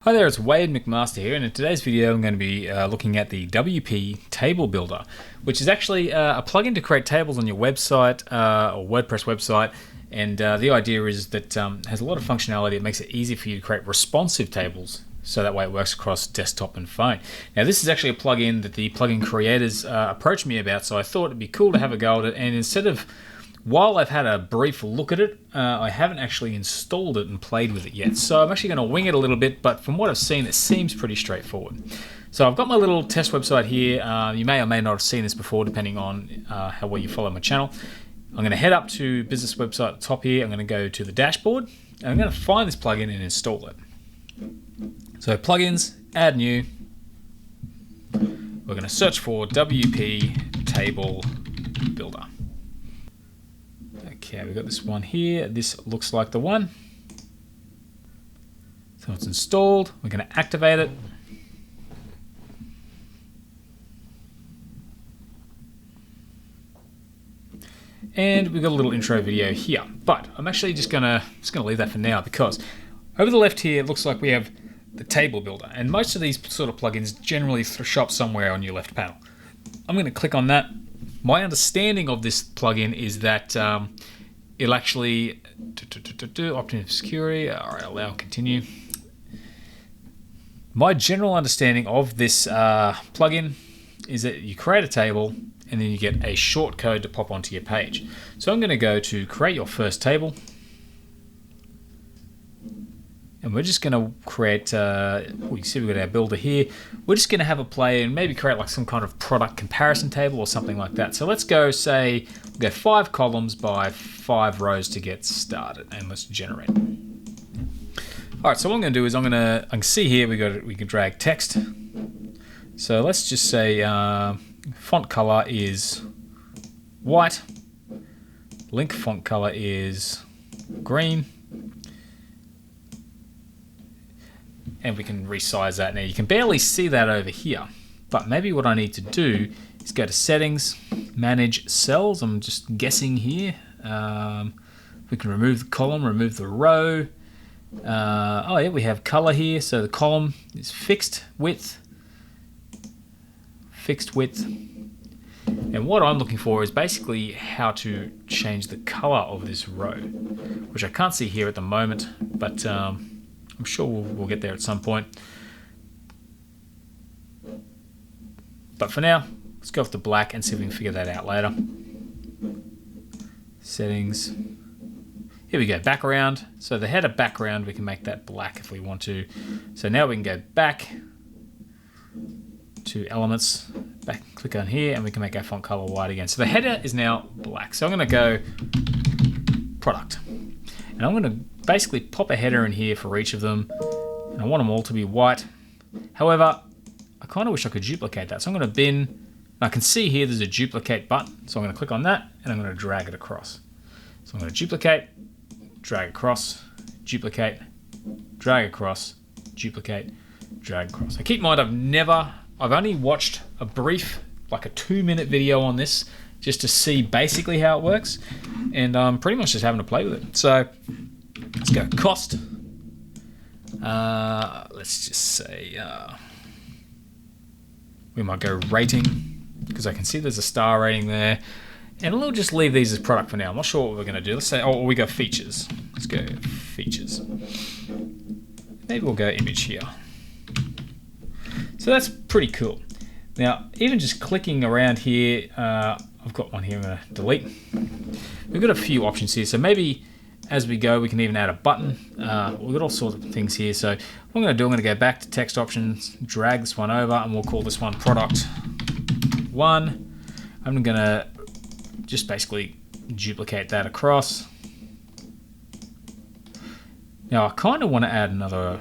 Hi there, it's Wade McMaster here, and in today's video I'm going to be looking at the WP Table Builder, which is actually a plugin to create tables on your website or WordPress website. And the idea is that it has a lot of functionality. It makes it easy for you to create responsive tables, so that way it works across desktop and phone. Now this is actually a plugin that the plugin creators approached me about, so I thought it'd be cool to have a go at it. And instead of, while I've had a brief look at it, I haven't actually installed it and played with it yet. So I'm actually going to wing it a little bit, but from what I've seen, it seems pretty straightforward. So I've got my little test website here. You may or may not have seen this before, depending on how well you follow my channel. I'm going to head up to business website at the top here. I'm going to go to the dashboard, and I'm going to find this plugin and install it. So plugins, add new. We're going to search for WP Table Builder. Okay, we've got this one here. This looks like the one. So it's installed. We're going to activate it. And we've got a little intro video here. But I'm actually just gonna leave that for now, because over the left here it looks like we have the table builder. And most of these sort of plugins generally show up somewhere on your left panel. I'm going to click on that. My understanding of this plugin is that it'll actually opt-in security. All right, allow, continue. My general understanding of this plugin is that you create a table and then you get a short code to pop onto your page. So I'm going to go to create your first table, and we're just going to create. You see, we've got our builder here. We're just going to have a play and maybe create like some kind of product comparison table or something like that. So let's go, say, we'll go 5 columns by 5 rows to get started, and let's generate. All right, so what I'm going to do is I can see here we can drag text. So let's just say font color is white. Link font color is green. And we can resize that. Now you can barely see that over here, but maybe what I need to do is go to settings, manage cells. I'm just guessing here. We can remove the column, remove the row. Oh yeah, we have color here. So the column is fixed width. And what I'm looking for is basically how to change the color of this row, which I can't see here at the moment, but I'm sure we'll get there at some point. But for now, let's go off to black and see if we can figure that out later. Settings. Here we go, background. So the header background, we can make that black if we want to. So now we can go back to elements, back, click on here, and we can make our font color white again. So the header is now black. So I'm going to go product. And I'm going to basically pop a header in here for each of them. And I want them all to be white. However, I kind of wish I could duplicate that. So I'm going to bin. I can see here there's a duplicate button. So I'm going to click on that and I'm going to drag it across. So I'm going to duplicate, drag across, duplicate, drag across, duplicate, drag across. Now keep in mind, I've only watched a brief, like a 2-minute video on this, just to see basically how it works, and I'm pretty much just having to play with it. So let's go cost. Let's just say we might go rating, because I can see there's a star rating there, and we'll just leave these as product for now. I'm not sure what we're going to do. Let's say, we go features. Let's go features. Maybe we'll go image here. So that's pretty cool. Now, even just clicking around here, I've got one here I'm going to delete. We've got a few options here. So maybe as we go, we can even add a button. We've got all sorts of things here. So what I'm going to do, I'm going to go back to text options, drag this one over, and we'll call this one product 1. I'm going to just basically duplicate that across. Now, I kind of want to add another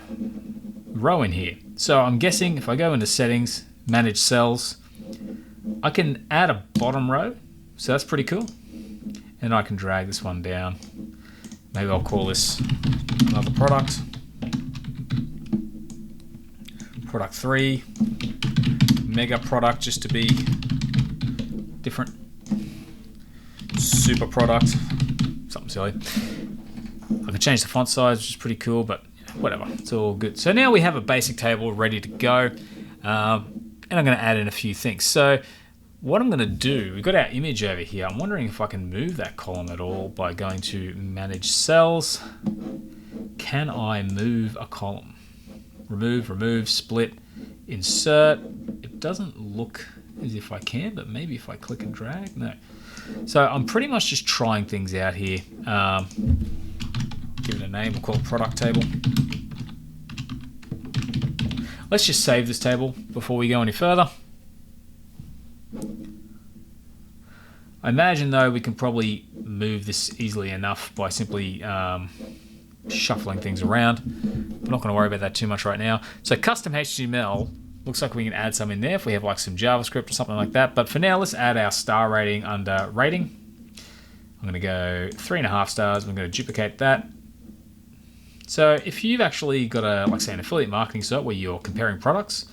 row in here. So I'm guessing if I go into settings, manage cells, I can add a bottom row. So that's pretty cool. And I can drag this one down. Maybe I'll call this another product. Product 3. Mega product, just to be different. Super product. Something silly. I can change the font size, which is pretty cool, but whatever, it's all good. So now we have a basic table ready to go, and I'm going to add in a few things. So what I'm going to do, we've got our image over here. I'm wondering if I can move that column at all by going to Manage Cells. Can I move a column? Remove, split, insert. It doesn't look as if I can, but maybe if I click and drag, no. So I'm pretty much just trying things out here. Give it a name, we'll call it product table. Let's just save this table before we go any further. I imagine though we can probably move this easily enough by simply shuffling things around. We're not going to worry about that too much right now. So custom HTML, looks like we can add some in there if we have like some JavaScript or something like that. But for now, let's add our star rating under rating. I'm going to go 3.5 stars. I'm going to duplicate that. So if you've actually got a, like say, an affiliate marketing site where you're comparing products,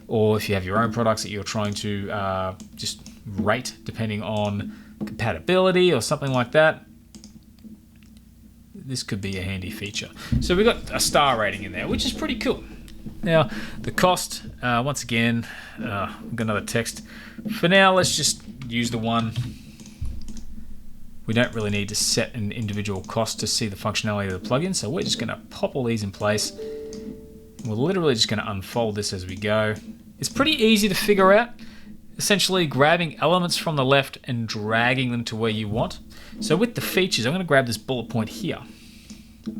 or if you have your own products that you're trying to just rate depending on compatibility or something like that, this could be a handy feature. So we've got a star rating in there, which is pretty cool. Now, the cost, once again, we've got another text. For now, let's just use the one. We don't really need to set an individual cost to see the functionality of the plugin, so we're just going to pop all these in place. We're literally just going to unfold this as we go. It's pretty easy to figure out. Essentially grabbing elements from the left and dragging them to where you want. So with the features, I'm going to grab this bullet point here.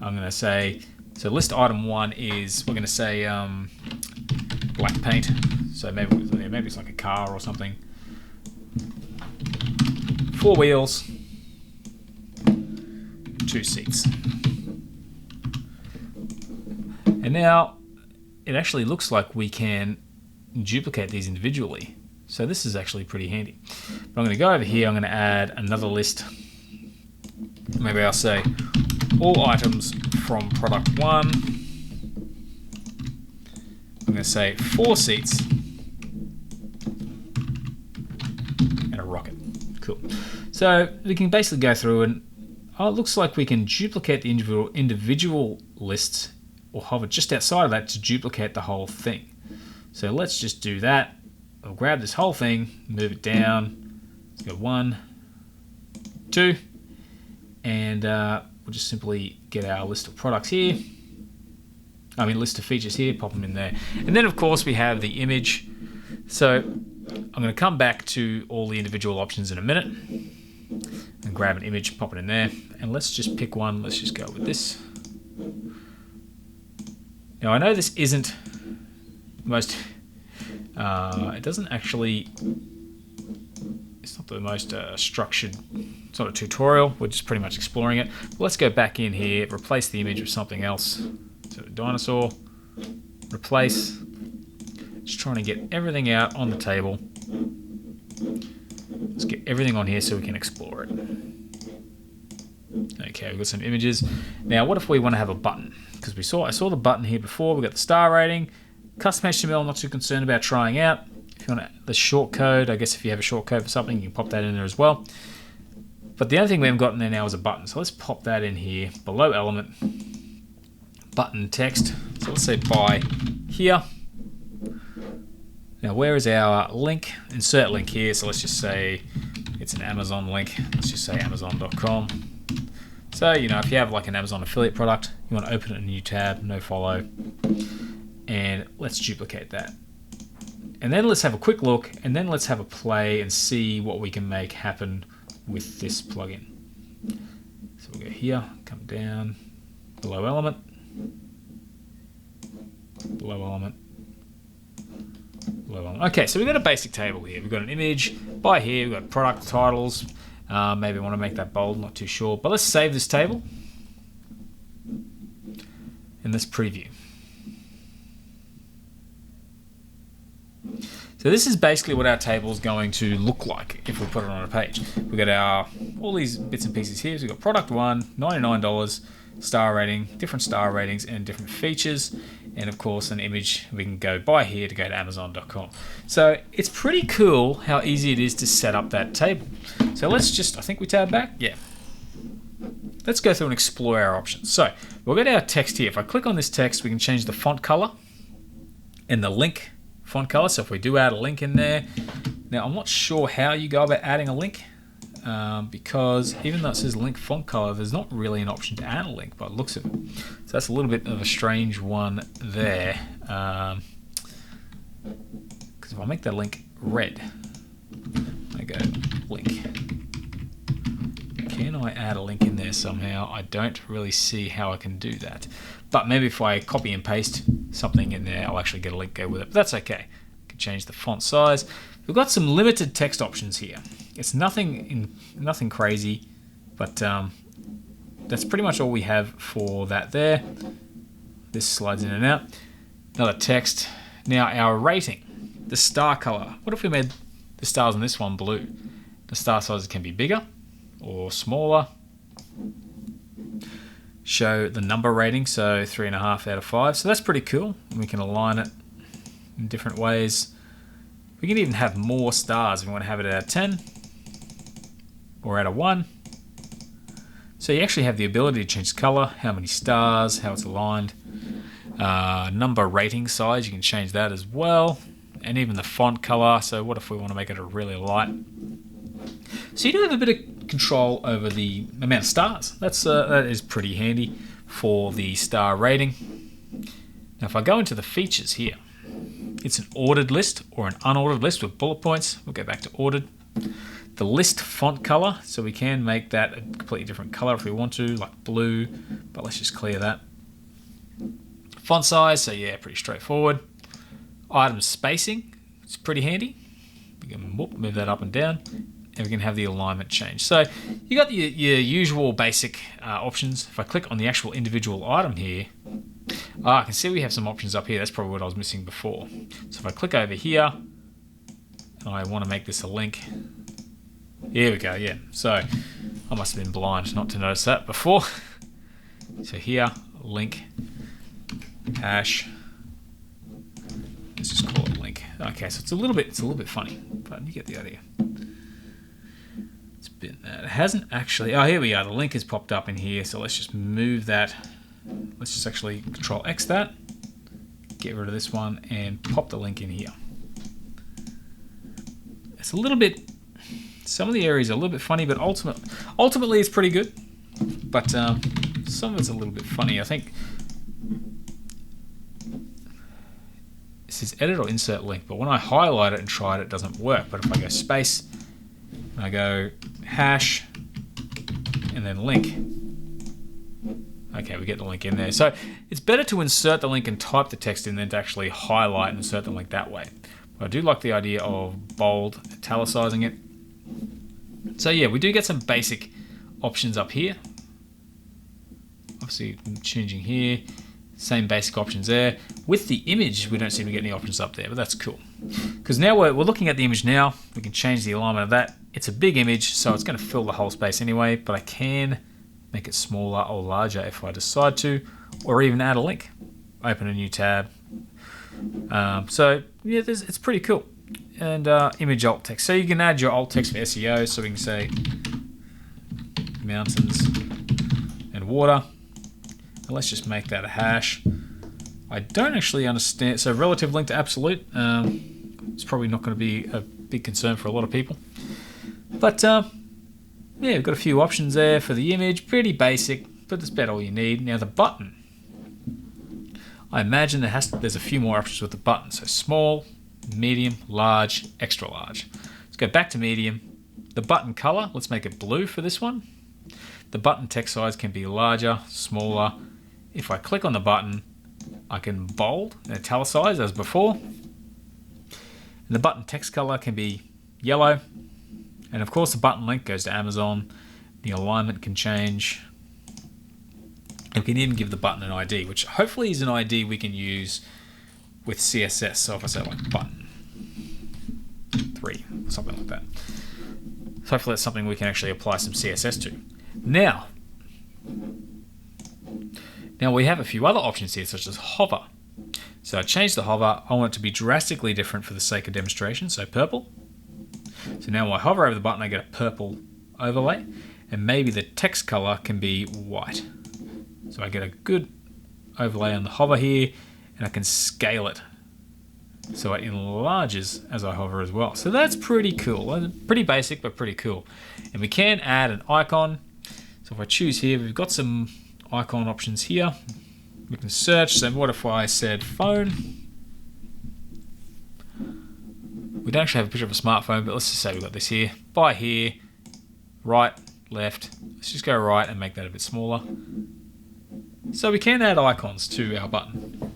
I'm going to say, so list item 1 is, we're going to say black paint. So maybe it's like a car or something. 4 wheels, 2 seats. And now it actually looks like we can duplicate these individually. So this is actually pretty handy. But I'm going to go over here, I'm going to add another list. Maybe I'll say all items from product 1. I'm going to say 4 seats and a rocket. Cool. So we can basically go through and it looks like we can duplicate the individual lists or hover just outside of that to duplicate the whole thing. So let's just do that. I'll grab this whole thing, move it down. Let's go 1, 2, and we'll just simply get our list of products here. List of features here, pop them in there. And then of course we have the image. So I'm going to come back to all the individual options in a minute and grab an image, pop it in there. And let's just pick one. Let's just go with this. Now I know this isn't the most... it doesn't actually, it's not the most structured sort of tutorial. We're just pretty much exploring it. But let's go back in here, replace the image with something else. So dinosaur, replace. Just trying to get everything out on the table. Let's get everything on here so we can explore it. Okay, we've got some images. Now, what if we want to have a button? Because I saw the button here before. We've got the star rating. Custom HTML, I'm not too concerned about trying out. If you want the short code, I guess if you have a short code for something, you can pop that in there as well. But the only thing we haven't got in there now is a button. So let's pop that in here, below element, button text. So let's say buy here. Now where is our link? Insert link here. So let's just say it's an Amazon link. Let's just say amazon.com. So, if you have like an Amazon affiliate product, you want to open it in a new tab, no follow. And let's duplicate that. And then let's have a quick look, and then let's have a play and see what we can make happen with this plugin. So we'll go here, come down, below element, below element, below element. Okay, so we've got a basic table here. We've got an image, by here, we've got product titles. Maybe I want to make that bold, not too sure. But let's save this table. And let's preview. So this is basically what our table is going to look like if we put it on a page. We've got all these bits and pieces here. So we've got product 1, $99, star rating, different star ratings and different features. And of course an image we can go by here to go to amazon.com. So it's pretty cool how easy it is to set up that table. So let's just, I think we tab back. Yeah. let's go through and explore our options. So we'll go to our text here. If I click on this text, we can change the font color and the link font color. So if we do add a link in there, now I'm not sure how you go about adding a link because even though it says link font color, there's not really an option to add a link by the looks of it. So that's a little bit of a strange one there. Because if I make that link red, I go link. Can I add a link in there somehow? I don't really see how I can do that. But maybe if I copy and paste something in there, I'll actually get a link go with it. But that's okay. I can change the font size. We've got some limited text options here. It's nothing crazy, but that's pretty much all we have for that there. This slides in and out. Another text. Now our rating, the star color. What if we made the stars on this one blue? The star sizes can be bigger or smaller. Show the number rating, so 3.5 out of 5. So that's pretty cool. We can align it in different ways. We can even have more stars if we want to have it out of 10 or out of 1. So you actually have the ability to change color, how many stars, how it's aligned. Number rating size, you can change that as well. And even the font color. So what if we want to make it a really light? So you do have a bit of control over the amount of stars. That is pretty handy for the star rating. Now if I go into the features here, it's an ordered list or an unordered list with bullet points. We'll go back to ordered. The list font color, so we can make that a completely different color if we want to, like blue, but let's just clear that. Font size, so yeah, pretty straightforward. Item spacing, it's pretty handy. We can move that up and down, and we can have the alignment change. So you got your usual basic options. If I click on the actual individual item here, I can see we have some options up here. That's probably what I was missing before. So if I click over here, and I want to make this a link, here we go, yeah. So I must have been blind not to notice that before. So here, link, hash, let's just call it link. Okay, so it's a little bit funny, but you get the idea. It hasn't actually, oh, here we are. The link has popped up in here. So let's just move that. Let's just actually Control X that, get rid of this one and pop the link in here. It's a little bit, some of the areas are a little bit funny, but ultimately it's pretty good. But some of it's a little bit funny. I think this is edit or insert link, but when I highlight it and try it, it doesn't work. But if I go space, and I go hash, and then link, okay, we get the link in there. So it's better to insert the link and type the text in than to actually highlight and insert the link that way. But I do like the idea of bold, italicizing it. So yeah, we do get some basic options up here. Obviously, changing here, same basic options there. With the image, we don't seem to get any options up there, but that's cool. Because now we're looking at the image now. We can change the alignment of that. It's a big image, so it's going to fill the whole space anyway, but I can make it smaller or larger if I decide to, or even add a link. Open a new tab. So yeah, it's pretty cool. And image alt text. So you can add your alt text for SEO. So we can say mountains and water. And let's just make that a hash. I don't actually understand. So relative link to absolute. It's probably not going to be a big concern for a lot of people. But yeah, we've got a few options there for the image. Pretty basic, but that's about all you need. Now the button. I imagine there's a few more options with the button. So small, medium, large, extra large. Let's go back to medium. The button color, let's make it blue for this one. The button text size can be larger, smaller. If I click on the button, I can bold and italicize as before. And the button text color can be yellow. And of course the button link goes to Amazon. The alignment can change. And we can even give the button an ID, which hopefully is an ID we can use with CSS. So if I say like button 3, or something like that. So hopefully that's something we can actually apply some CSS to. Now we have a few other options here, such as hover. So I changed the hover. I want it to be drastically different for the sake of demonstration. So purple. So now when I hover over the button, I get a purple overlay. and maybe the text color can be white. So I get a good overlay on the hover here, and I can scale it so it enlarges as I hover as well. So that's pretty cool. Pretty basic, but pretty cool. And we can add an icon. So if I choose here, we've got some icon options here. We can search. So what if I said phone? We don't actually have a picture of a smartphone, but let's just say we've got this here. By here, right, left. Let's just go right and make that a bit smaller. So we can add icons to our button.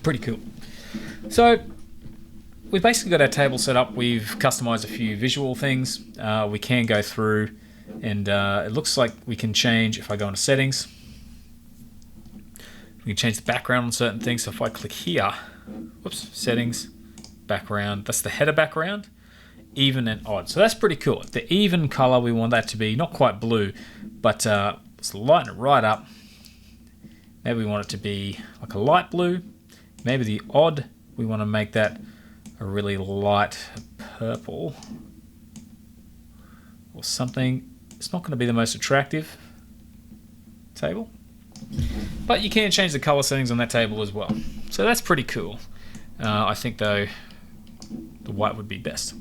Pretty cool. So we've basically got our table set up. We've customized a few visual things. We can go through and it looks like we can change, if I go into settings, we can change the background on certain things. So if I click here, whoops, settings, background, that's the header background, even and odd. So that's pretty cool. The even color, we want that to be not quite blue, but let's lighten it right up. Maybe we want it to be like a light blue. Maybe the odd, we want to make that a really light purple or something. It's not going to be the most attractive table, but you can change the color settings on that table as well. So that's pretty cool. I think though the white would be best.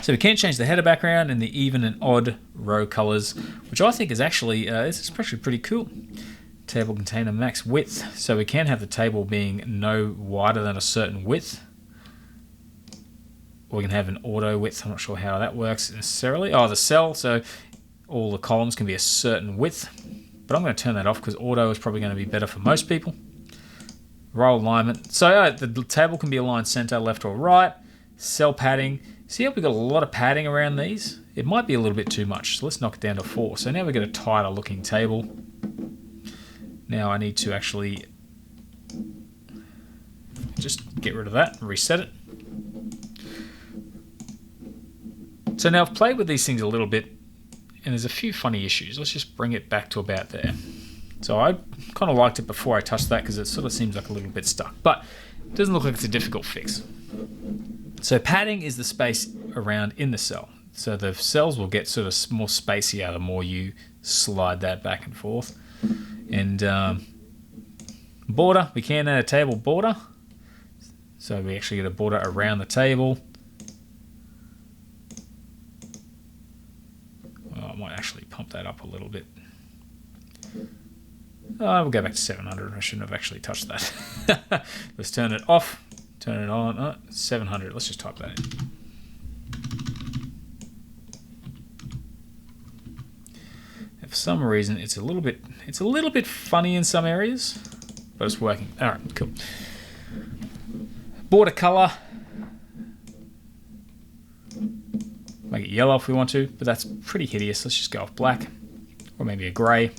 So we can change the header background and the even and odd row colors, which I think is actually this is actually pretty cool. Table container max width, so we can have the table being no wider than a certain width, or we can have an auto width. I'm not sure how that works necessarily. Oh, the cell, so all the columns can be a certain width, but I'm going to turn that off because auto is probably going to be better for most people. Row alignment, so the table can be aligned center, left or right. Cell padding, see how we've got a lot of padding around these? It might be a little bit too much, so let's knock it down to 4. So now we've got a tighter looking table. Now I need to actually just get rid of that and reset it. So now I've played with these things a little bit and there's a few funny issues. Let's just bring it back to about there. So I kind of liked it before I touched that because it sort of seems like a little bit stuck, but it doesn't look like it's a difficult fix. So padding is the space around in the cell. So the cells will get sort of more spacier the more you slide that back and forth. And border, we can add a table border. So we actually get a border around the table. I might actually pump that up a little bit. We'll go back to 700. I shouldn't have actually touched that. Let's turn it off, turn it on. 700. Let's just type that in. For some reason, it's a little bit funny in some areas, but it's working. All right, cool. Border color, make it yellow if we want to, but that's pretty hideous. Let's just go off black, or maybe a gray.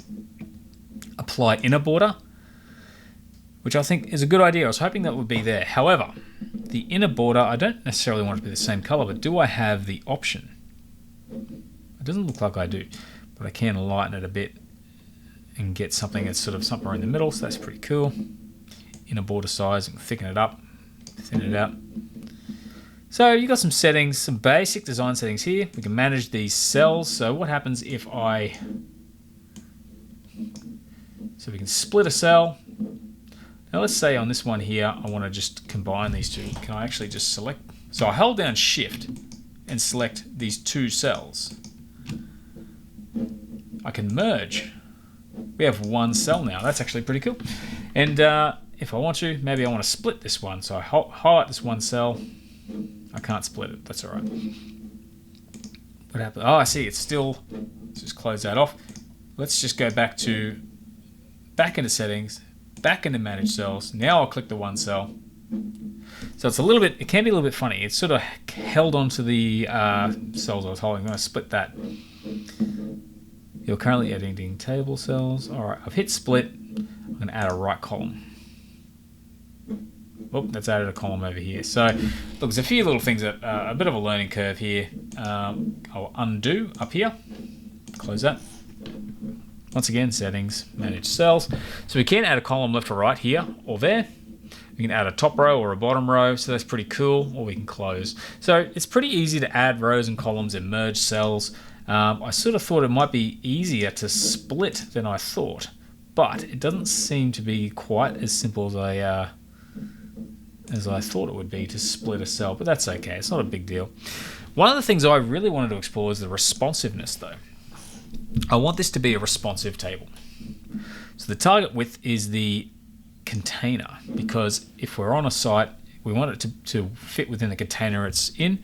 Apply inner border, which I think is a good idea. I was hoping that would be there. However, the inner border, I don't necessarily want it to be the same color, but do I have the option? It doesn't look like I do. But I can lighten it a bit and get something that's sort of somewhere in the middle, so that's pretty cool. Inner border size, and thicken it up, thin it out. So you've got some settings, some basic design settings here. We can manage these cells. So what happens if so we can split a cell. Now let's say on this one here, I want to just combine these two. Can I actually just select? So I hold down Shift and select these two cells. I can merge. We have one cell now. That's actually pretty cool. And if I want to, maybe I want to split this one. So I highlight this one cell. I can't split it. That's all right. What happened? Oh, I see. It's still. Let's just close that off. Let's just go back into settings, back into manage cells. Now I'll click the one cell. So it's a little bit. It can be a little bit funny. It's sort of held onto the cells I was holding. I'm going to split that. You're currently editing table cells. All right, I've hit split. I'm going to add a right column. Oh, that's added a column over here. So look, there's a few little things that a bit of a learning curve here. I'll undo up here. Close that. Once again, settings, manage cells. So we can add a column left or right here or there. We can add a top row or a bottom row, so that's pretty cool, or we can close. So it's pretty easy to add rows and columns and merge cells. I sort of thought it might be easier to split than I thought, but it doesn't seem to be quite as simple as I thought it would be to split a cell, but that's okay. It's not a big deal. One of the things I really wanted to explore is the responsiveness, though. I want this to be a responsive table. So the target width is the container, because if we're on a site, we want it to fit within the container it's in.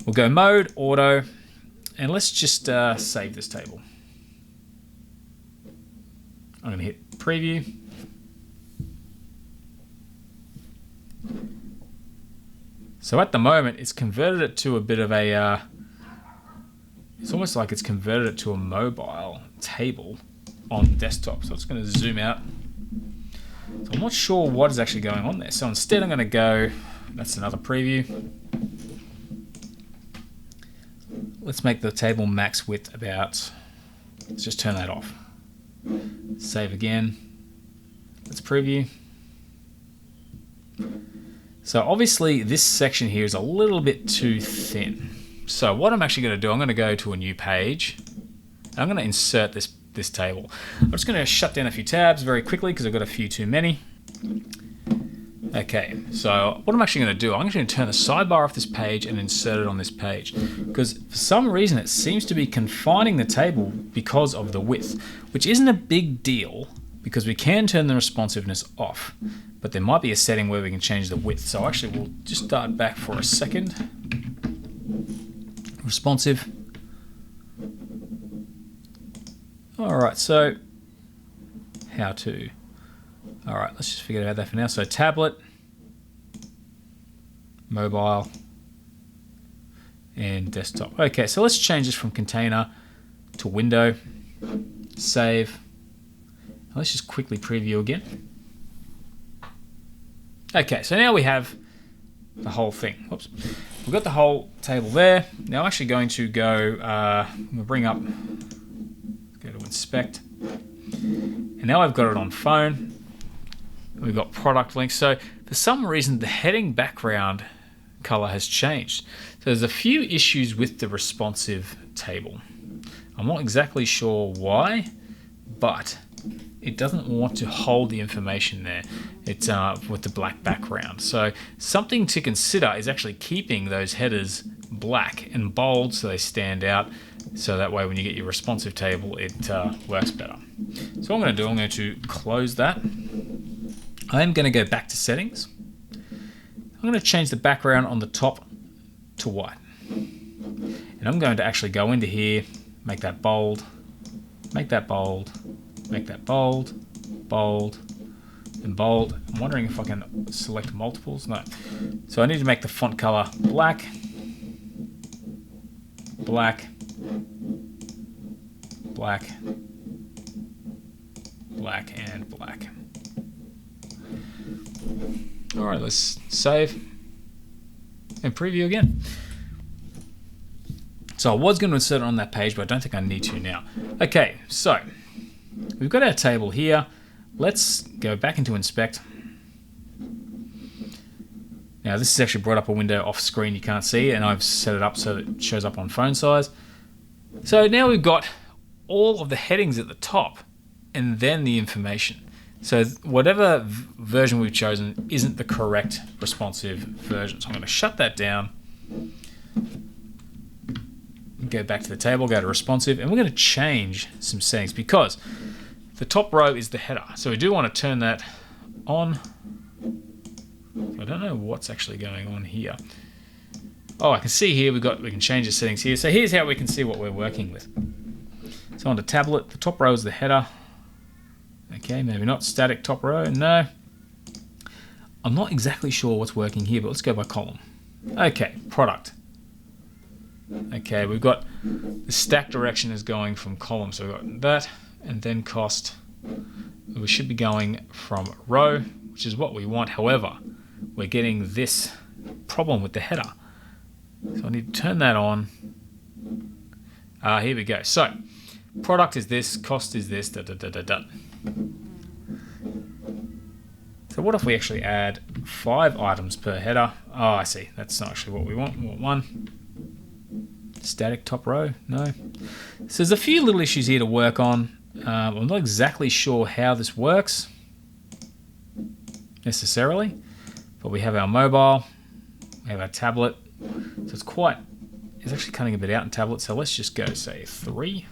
We'll go mode, auto, and let's just save this table. I'm going to hit preview. So at the moment, it's converted it to a bit of a, it's almost like it's converted it to a mobile table on desktop. So it's going to zoom out. So I'm not sure what is actually going on there. So instead I'm going to go, that's another preview. Let's make the table max width about, let's just turn that off. Save again. Let's preview. So obviously this section here is a little bit too thin. So what I'm actually going to do, I'm going to go to a new page. I'm going to insert this table. I'm just going to shut down a few tabs very quickly because I've got a few too many. Okay, so what I'm actually going to do, I'm actually going to turn the sidebar off this page and insert it on this page, because for some reason it seems to be confining the table because of the width, which isn't a big deal because we can turn the responsiveness off, but there might be a setting where we can change the width. So actually we'll just start back for a second. Responsive. All right, so how to? All right, let's just forget about that for now. So tablet, mobile, and desktop. Okay, so let's change this from container to window, save. Let's just quickly preview again. Okay, so now we have the whole thing. Whoops. We've got the whole table there. Now I'm actually going to go, we'll bring up, go to inspect. And now I've got it on phone. We've got product links. So for some reason, the heading background color has changed. So there's a few issues with the responsive table. I'm not exactly sure why, but it doesn't want to hold the information there. It's with the black background. So something to consider is actually keeping those headers black and bold so they stand out. So that way when you get your responsive table, it works better. So what I'm going to do, I'm going to close that. I'm going to go back to settings. I'm going to change the background on the top to white. And I'm going to actually go into here, make that bold, make that bold, make that bold, bold, and bold. I'm wondering if I can select multiples. No. So I need to make the font color black, black, black, black, and black. All right, let's save and preview again. So I was going to insert it on that page, but I don't think I need to now. Okay, so we've got our table here. Let's go back into inspect. Now this has actually brought up a window off screen you can't see, and I've set it up so that it shows up on phone size. So now we've got all of the headings at the top and then the information. So whatever version we've chosen isn't the correct responsive version. So I'm going to shut that down. Go back to the table, go to responsive, and we're going to change some settings because the top row is the header. So we do want to turn that on. I don't know what's actually going on here. Oh, I can see here we can change the settings here. So here's how we can see what we're working with. So on the tablet, the top row is the header. Okay, maybe not static top row, no. I'm not exactly sure what's working here, but let's go by column. Okay, product. Okay, we've got the stack direction is going from column, so we've got that, and then cost. We should be going from row, which is what we want. However, we're getting this problem with the header. So I need to turn that on. Here we go. So product is this, cost is this, da da da da da. So what if we actually add 5 items per header? Oh, I see. That's not actually what we want. We want 1. Static top row, no. So there's a few little issues here to work on. I'm not exactly sure how this works necessarily, but we have our mobile, we have our tablet. So it's actually cutting a bit out in tablet. So let's just go say 3.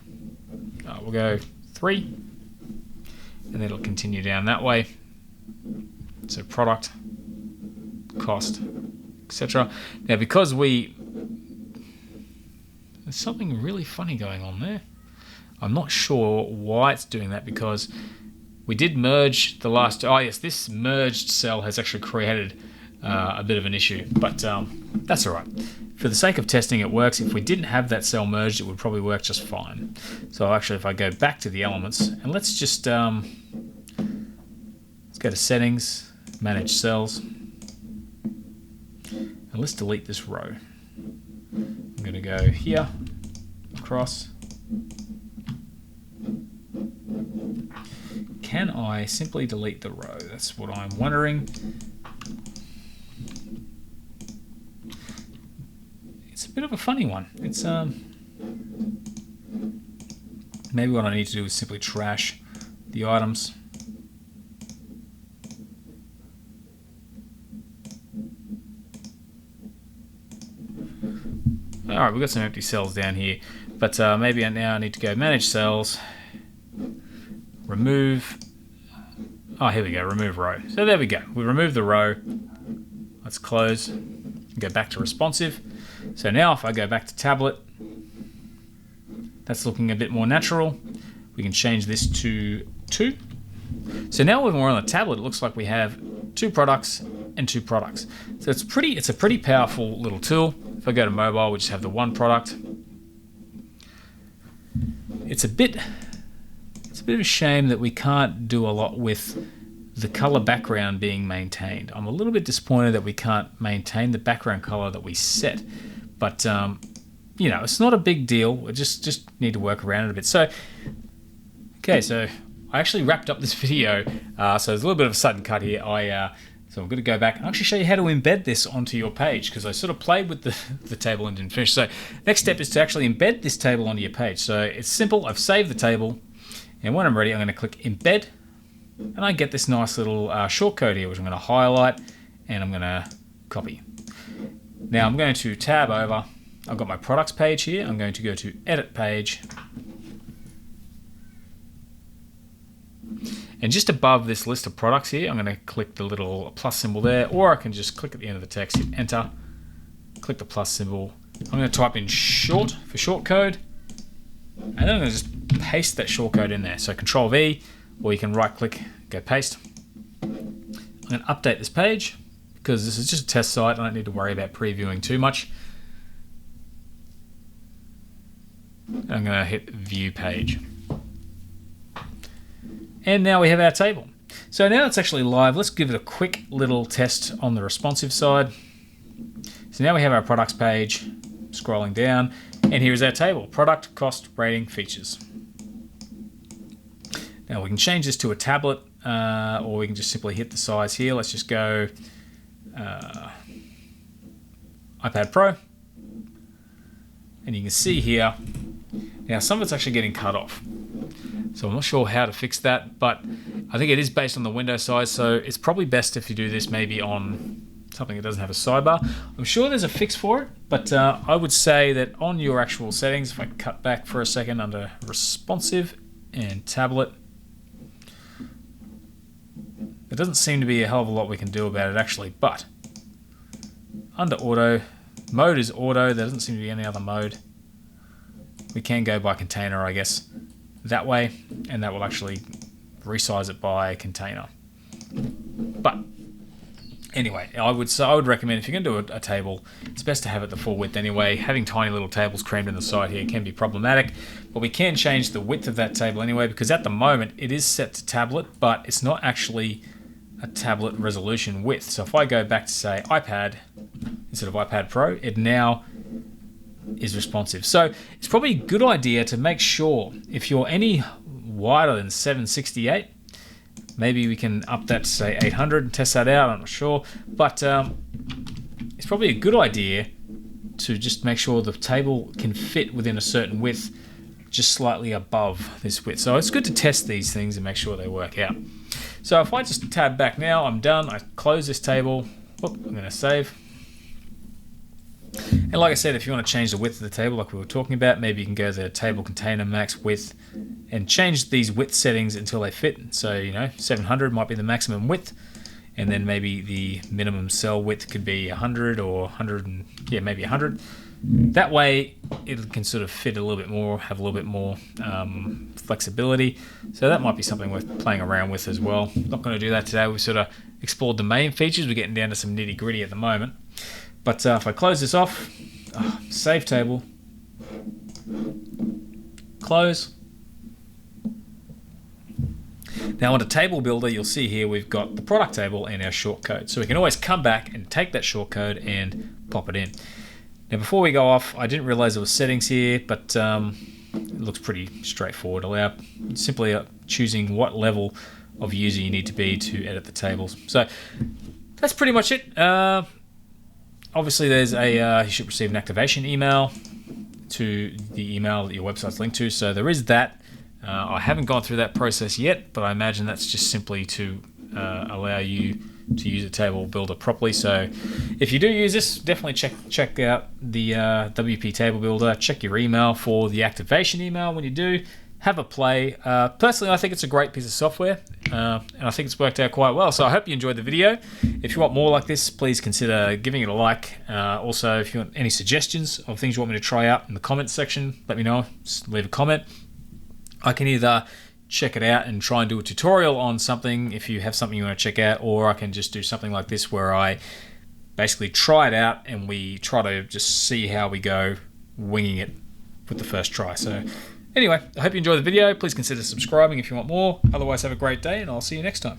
We'll go 3, and then it'll continue down that way. So product, cost, etc. Now because there's something really funny going on there. I'm not sure why it's doing that, because we did merge the last. Oh yes, this merged cell has actually created a bit of an issue, but that's all right. For the sake of testing, it works. If we didn't have that cell merged, it would probably work just fine. So actually, if I go back to the elements, and let's just let's go to settings, manage cells, and let's delete this row. I'm going to go here, across. Can I simply delete the row? That's what I'm wondering. It's a bit of a funny one. It's maybe what I need to do is simply trash the items. All right, we've got some empty cells down here, but maybe I need to go manage cells, remove. Oh, here we go, remove row. So there we go. We removed the row. Let's close and go back to responsive. So now if I go back to tablet, that's looking a bit more natural. We can change this to 2. So now when we're on the tablet, it looks like we have 2 products and 2 products. So it's a pretty powerful little tool. If I go to mobile, we just have the 1 product. It's a bit of a shame that we can't do a lot with the color background being maintained. I'm a little bit disappointed that we can't maintain the background color that we set, but you know, it's not a big deal. We just need to work around it a bit. So, okay, so I actually wrapped up this video. So there's a little bit of a sudden cut here. So I'm going to go back and actually show you how to embed this onto your page, because I sort of played with the table and didn't finish. So next step is to actually embed this table onto your page. So it's simple. I've saved the table, and when I'm ready, I'm going to click embed, and I get this nice little shortcode here, which I'm going to highlight, and I'm going to copy. Now I'm going to tab over. I've got my products page here. I'm going to go to edit page. And just above this list of products here, I'm going to click the little plus symbol there, or I can just click at the end of the text, hit enter, click the plus symbol. I'm going to type in short for shortcode, and then I'm going to just paste that shortcode in there. So Control V, or you can right click, go paste. I'm going to update this page because this is just a test site. I don't need to worry about previewing too much. And I'm going to hit view page. And now we have our table. So now it's actually live. Let's give it a quick little test on the responsive side. So now we have our products page, scrolling down, and here's our table: product, cost, rating, features. Now we can change this to a tablet, or we can just simply hit the size here. Let's just go iPad Pro. And you can see here, now some of it's actually getting cut off. So I'm not sure how to fix that, but I think it is based on the window size, so it's probably best if you do this maybe on something that doesn't have a sidebar. I'm sure there's a fix for it, but I would say that on your actual settings, if I cut back for a second under responsive and tablet, there doesn't seem to be a hell of a lot we can do about it actually, but under auto, mode is auto, there doesn't seem to be any other mode. We can go by container, I guess, that way, and that will actually resize it by container. But anyway, I would recommend, if you're going to do a table, it's best to have it the full width anyway. Having tiny little tables crammed in the side here can be problematic, but we can change the width of that table anyway, because at the moment it is set to tablet, but it's not actually a tablet resolution width. So if I go back to say iPad instead of iPad Pro, it now is responsive. So it's probably a good idea to make sure, if you're any wider than 768, maybe we can up that to say 800 and test that out, I'm not sure, but it's probably a good idea to just make sure the table can fit within a certain width, just slightly above this width. So it's good to test these things and make sure they work out. So if I just tab back now, I'm done. I close this table. Whoop, I'm going to save. And like I said, if you want to change the width of the table like we were talking about, maybe you can go to the table container max width and change these width settings until they fit. So, you know, 700 might be the maximum width, and then maybe the minimum cell width could be 100 or 100, and yeah, maybe 100. That way it can sort of fit a little bit more, have a little bit more flexibility. So that might be something worth playing around with as well. Not going to do that today. We've sort of explored the main features. We're getting down to some nitty gritty at the moment. But if I close this off, save table, close. Now under Table Builder, you'll see here we've got the product table and our shortcode. So we can always come back and take that shortcode and pop it in. Now before we go off, I didn't realize there was settings here, but it looks pretty straightforward. Allow simply choosing what level of user you need to be to edit the tables. So that's pretty much it. Obviously, there's a you should receive an activation email to the email that your website's linked to. So there is that. I haven't gone through that process yet, but I imagine that's just simply to allow you to use a table builder properly. So if you do use this, definitely check out the WP Table Builder. Check your email for the activation email when you do. Have a play. Personally, I think it's a great piece of software, and I think it's worked out quite well. So I hope you enjoyed the video. If you want more like this, please consider giving it a like. Also, if you want any suggestions of things you want me to try out in the comments section, let me know. Just leave a comment. I can either check it out and try and do a tutorial on something if you have something you want to check out, or I can just do something like this where I basically try it out and we try to just see how we go, winging it with the first try. So anyway, I hope you enjoyed the video. Please consider subscribing if you want more. Otherwise, have a great day, and I'll see you next time.